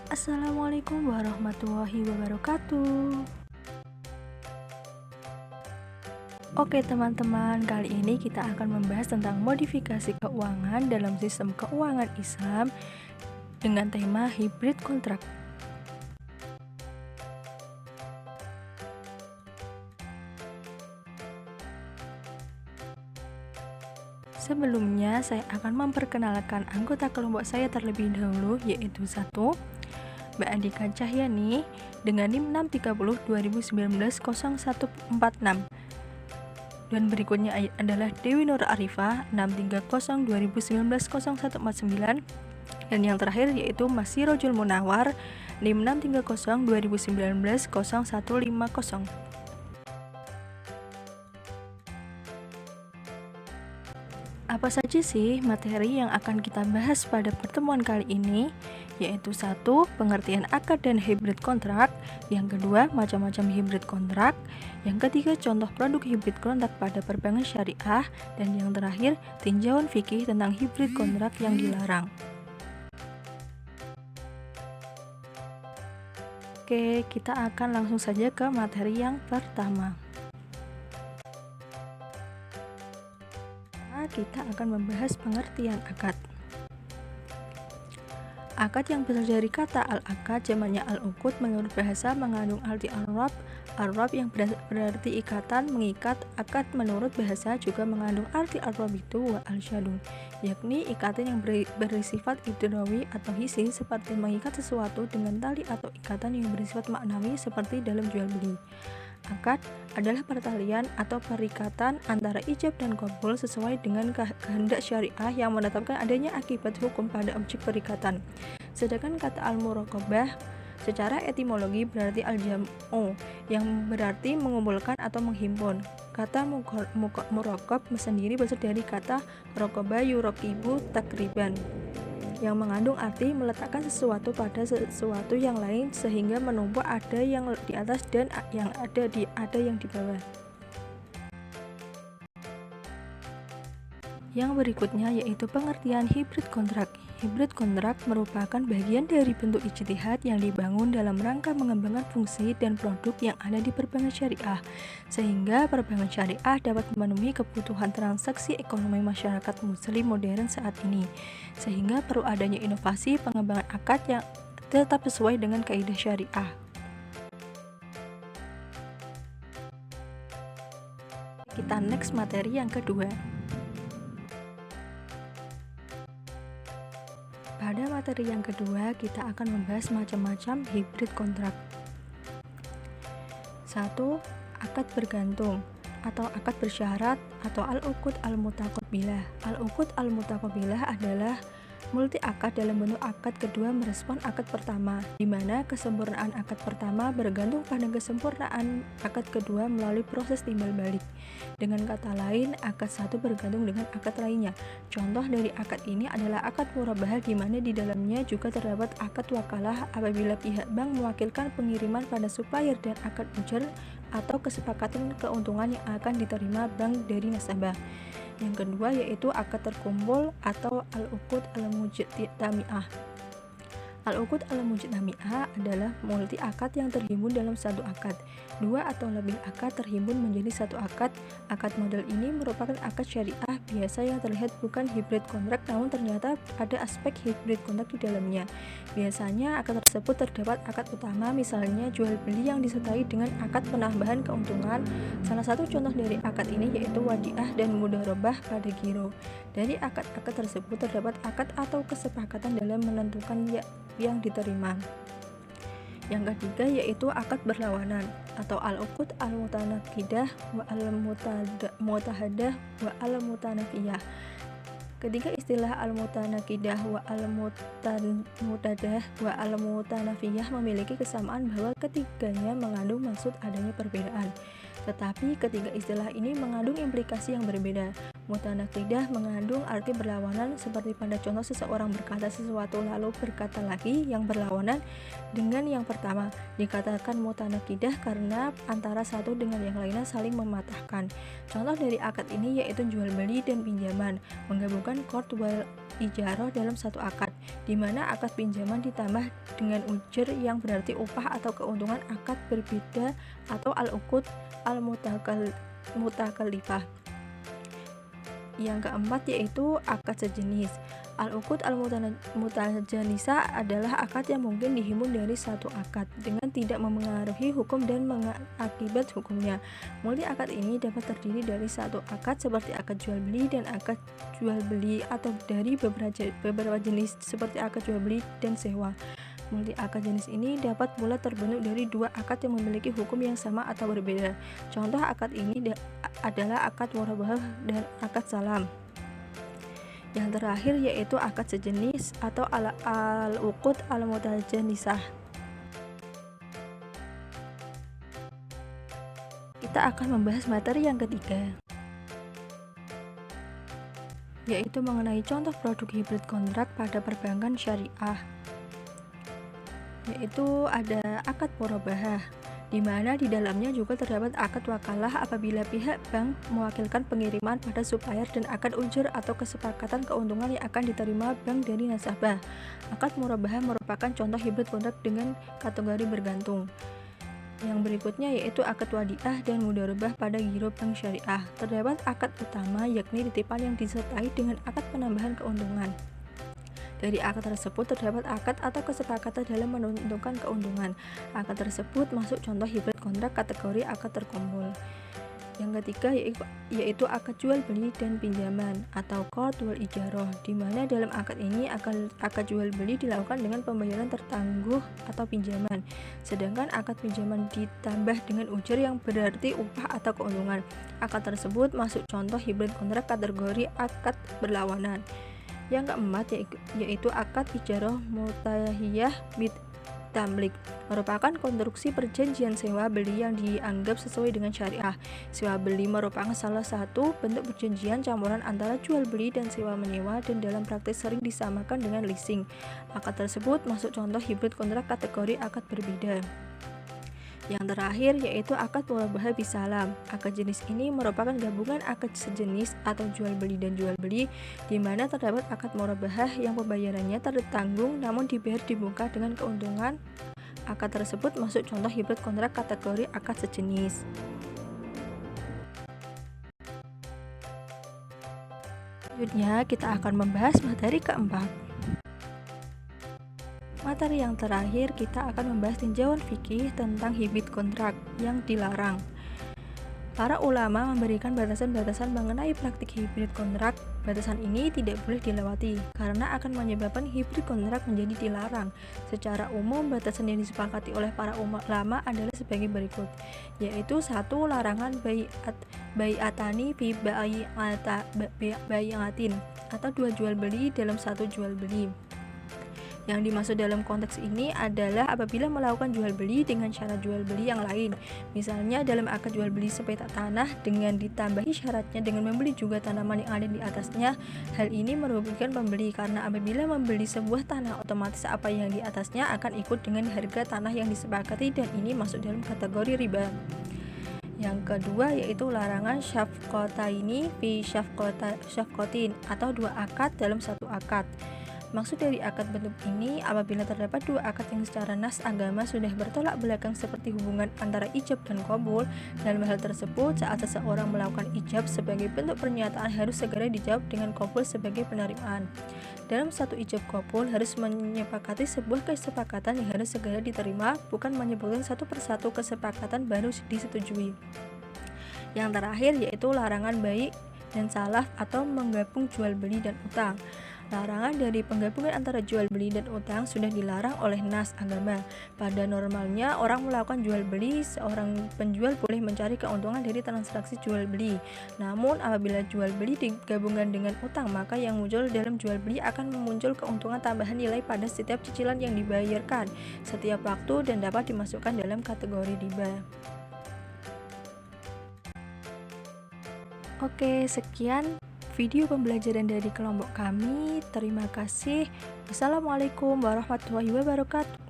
Assalamualaikum warahmatullahi wabarakatuh. Oke teman-teman, kali ini kita akan membahas tentang modifikasi keuangan dalam sistem keuangan Islam dengan tema hybrid kontrak. Sebelumnya, saya akan memperkenalkan anggota kelompok saya terlebih dahulu, yaitu 1. Mbak Andika Cahyani dengan NIM 630-2019-0146. Dan berikutnya adalah Dewi Nur Arifah 630-2019-0149. Dan yang terakhir yaitu Mas Sirojul Munawar NIM 630-2019-0150. Apa saja sih materi yang akan kita bahas pada pertemuan kali ini? Yaitu 1. Pengertian akad dan hybrid kontrak. Yang kedua, macam-macam hybrid kontrak. Yang ketiga, contoh produk hybrid kontrak pada perbankan syariah. Dan yang terakhir, tinjauan fikih tentang hybrid kontrak yang dilarang. Oke, kita akan langsung saja ke materi yang pertama. Kita akan membahas pengertian akad. Akad yang berasal dari kata al-akad, jamaknya al-uqud, menurut bahasa mengandung arti al-rab. Al-rab yang berarti ikatan, mengikat. Akad menurut bahasa juga mengandung arti al-rabitu wa al-syadun, yakni ikatan yang bersifat idrawi atau hissi, seperti mengikat sesuatu dengan tali, atau ikatan yang bersifat maknawi seperti dalam jual beli. Akad adalah pertalian atau perikatan antara ijab dan qabul sesuai dengan kehendak syariah yang menetapkan adanya akibat hukum pada objek perikatan. Sedangkan kata al-muraqabah secara etimologi berarti al-jam'u, yang berarti mengumpulkan atau menghimpun. Kata muraqab sendiri berasal dari kata raqaba yuraqibu takriban, yang mengandung arti meletakkan sesuatu pada sesuatu yang lain sehingga menumpuk, ada yang di atas dan yang ada yang di bawah. Yang berikutnya yaitu pengertian hybrid kontrak. Hybrid kontrak merupakan bagian dari bentuk ijtihad yang dibangun dalam rangka mengembangkan fungsi dan produk yang ada di perbankan syariah, sehingga perbankan syariah dapat memenuhi kebutuhan transaksi ekonomi masyarakat muslim modern saat ini, sehingga perlu adanya inovasi pengembangan akad yang tetap sesuai dengan kaidah syariah. Kita next materi yang kedua. Pada materi yang kedua, kita akan membahas macam-macam hybrid kontrak. 1. Akad bergantung atau akad bersyarat atau al-uqud al-mutaqabilah. Al-uqud al-mutaqabilah adalah multi akad dalam bentuk akad kedua merespon akad pertama, di mana kesempurnaan akad pertama bergantung pada kesempurnaan akad kedua melalui proses timbal balik. Dengan kata lain, akad satu bergantung dengan akad lainnya. Contoh dari akad ini adalah akad murabahah, di mana di dalamnya juga terdapat akad wakalah apabila pihak bank mewakilkan pengiriman pada supplier, dan akad ujar atau kesepakatan keuntungan yang akan diterima bank dari nasabah. Yang kedua yaitu akad terkumpul atau al-uqud al-mujtami'ah. Al-uqud al-mujtami'ah adalah multi akad yang terhimpun dalam satu akad. Dua atau lebih akad terhimpun menjadi satu akad. Akad model ini merupakan akad syariah biasa yang terlihat bukan hybrid kontrak, namun ternyata ada aspek hybrid kontrak di dalamnya. Biasanya akad tersebut terdapat akad utama, misalnya jual beli yang disertai dengan akad penambahan keuntungan. Salah satu contoh dari akad ini yaitu wadiah dan mudharabah pada giro. Dari akad-akad tersebut terdapat akad atau kesepakatan dalam menentukan yang diterima. Yang ketiga yaitu akad berlawanan atau al-uqud al-mutanaqidah wa al-mutahadah wa al-mutanafiyah. Ketiga istilah al-mutanaqidah wa al-mutadah wa al-mutanafiyah memiliki kesamaan bahwa ketiganya mengandung maksud adanya perbedaan. Tetapi ketiga istilah ini mengandung implikasi yang berbeda. Mutanaqidah mengandung arti berlawanan seperti pada contoh seseorang berkata sesuatu lalu berkata lagi yang berlawanan dengan yang pertama. Dikatakan mutanaqidah karena antara satu dengan yang lainnya saling mematahkan. Contoh dari akad ini yaitu jual beli dan pinjaman, menggabungkan qard wal ijarah dalam satu akad, di mana akad pinjaman ditambah dengan ujr yang berarti upah atau keuntungan akad berbeda atau al-uqud al-mutakallifah. Yang keempat yaitu akad sejenis. Al-uqud al-mutajanisah adalah akad yang mungkin dihimpun dari satu akad dengan tidak memengaruhi hukum dan mengakibat hukumnya. Multi akad ini dapat terdiri dari satu akad seperti akad jual beli dan akad jual beli atau dari beberapa jenis seperti akad jual beli dan sewa. Multi akad jenis ini dapat pula terbentuk dari dua akad yang memiliki hukum yang sama atau berbeda. Contoh akad ini adalah akad murabahah dan akad salam. Yang terakhir yaitu akad sejenis atau al-uqud al-mutajanisah. Kita akan membahas materi yang ketiga, yaitu mengenai contoh produk hibrid kontrak pada perbankan syariah. Yaitu ada akad murabahah, di mana di dalamnya juga terdapat akad wakalah apabila pihak bank mewakilkan pengiriman pada supplier dan akad ujr atau kesepakatan keuntungan yang akan diterima bank dari nasabah. Akad murabahah merupakan contoh hibrid kontrak dengan kategori bergantung. Yang berikutnya yaitu akad wadiah dan mudharabah pada giro bank syariah. Terdapat akad utama yakni titipan yang disertai dengan akad penambahan keuntungan. Dari akad tersebut terdapat akad atau kesepakatan dalam menentukan keuntungan. Akad tersebut masuk contoh hibrid kontrak kategori akad terkumpul. Yang ketiga yaitu akad jual beli dan pinjaman atau qard wal ijarah, di mana dalam akad ini akad jual beli dilakukan dengan pembayaran tertangguh atau pinjaman, sedangkan akad pinjaman ditambah dengan ujr yang berarti upah atau keuntungan. Akad tersebut masuk contoh hibrid kontrak kategori akad berlawanan. Yang keempat yaitu akad ijarah mutahiyah bid tamlik, merupakan konstruksi perjanjian sewa beli yang dianggap sesuai dengan syariah. Sewa beli merupakan salah satu bentuk perjanjian campuran antara jual beli dan sewa menyewa dan dalam praktik sering disamakan dengan leasing. Akad tersebut masuk contoh hibrid kontrak kategori akad berbeda. Yang terakhir yaitu akad murabahah bisalam. Akad jenis ini merupakan gabungan akad sejenis atau jual beli dan jual beli, di mana terdapat akad murabahah yang pembayarannya tertanggung namun dibayar di muka dengan keuntungan. Akad tersebut masuk contoh hibrid kontrak kategori akad sejenis. Selanjutnya kita akan membahas materi keempat. Materi yang terakhir kita akan membahas tinjauan fikih tentang hibrid kontrak yang dilarang. Para ulama memberikan batasan-batasan mengenai praktik hibrid kontrak. Batasan ini tidak boleh dilewati karena akan menyebabkan hibrid kontrak menjadi dilarang. Secara umum batasan yang disepakati oleh para ulama adalah sebagai berikut, yaitu 1. Larangan bai'atani fi bai'atin atau 2 jual beli dalam 1 jual beli. Yang dimaksud dalam konteks ini adalah apabila melakukan jual beli dengan syarat jual beli yang lain. Misalnya dalam akad jual beli sepetak tanah dengan ditambahi syaratnya dengan membeli juga tanaman yang ada di atasnya. Hal ini merugikan pembeli karena apabila membeli sebuah tanah otomatis apa yang di atasnya akan ikut dengan harga tanah yang disepakati dan ini masuk dalam kategori riba. Yang kedua yaitu larangan syafqataini fi syafqatin atau 2 akad dalam 1 akad. Maksud dari akad bentuk ini apabila terdapat 2 akad yang secara nas agama sudah bertolak belakang seperti hubungan antara ijab dan qabul. Dalam hal tersebut saat seseorang melakukan ijab sebagai bentuk pernyataan harus segera dijawab dengan qabul sebagai penerimaan. Dalam satu ijab qabul harus menyepakati sebuah kesepakatan yang harus segera diterima, bukan menyebutkan satu persatu kesepakatan baru disetujui. Yang terakhir yaitu larangan bai' dan salaf atau menggabung jual beli dan utang. Larangan dari penggabungan antara jual beli dan utang sudah dilarang oleh nas agama. Pada normalnya orang melakukan jual beli, seorang penjual boleh mencari keuntungan dari transaksi jual beli. Namun apabila jual beli digabungkan dengan utang, maka yang muncul dalam jual beli akan memuncul keuntungan tambahan nilai pada setiap cicilan yang dibayarkan setiap waktu dan dapat dimasukkan dalam kategori riba. Oke, sekian video pembelajaran dari kelompok kami. Terima kasih. Wassalamualaikum warahmatullahi wabarakatuh.